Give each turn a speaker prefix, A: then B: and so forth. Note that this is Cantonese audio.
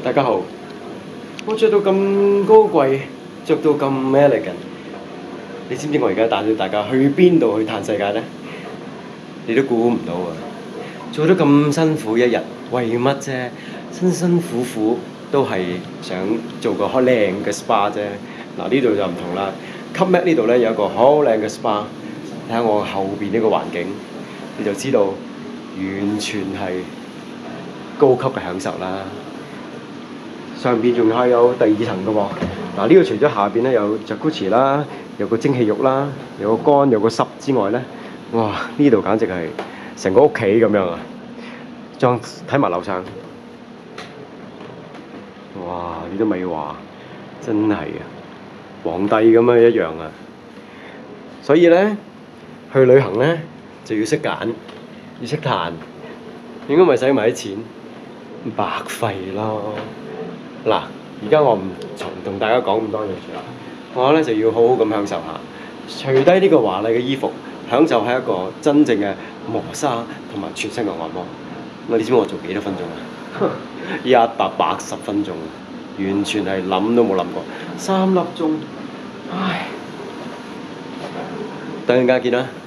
A: 大家好，我着到咁高貴，着到咁 elegant，你知唔知我而家帶咗大家去邊度去嘆世界呢？你都估唔到啊！做咗咁辛苦一日，為乜啫？辛辛苦苦都係想做個好靚嘅 SPA 啫。嗱，呢度就唔同啦。Club Med 呢度咧有一個好靚嘅 SPA，睇下我後邊呢個環境，你就知道完全係高級嘅享受啦。上邊仲係有第二層嘅喎。嗱，呢個除咗下邊咧有 Jacuzzi 啦，有個蒸汽浴啦，有個乾有個濕之外咧，哇！呢度簡直係成個屋企咁樣啊！再睇埋樓上，哇！你都咪話，真係啊，皇帝咁樣一樣啊！所以咧，去旅行咧就要識揀，要識彈，應該咪使埋啲錢，白費咯。嗱，而家我唔同大家講咁多嘢住啦，我咧就要好好咁享受下，除低呢個華麗嘅衣服，享受係一個真正嘅磨砂同埋全身嘅按摩。你知唔知我做幾多分鐘啊？180分鐘，完全係諗都冇諗過，3粒鐘，唉！等陣間見啦〜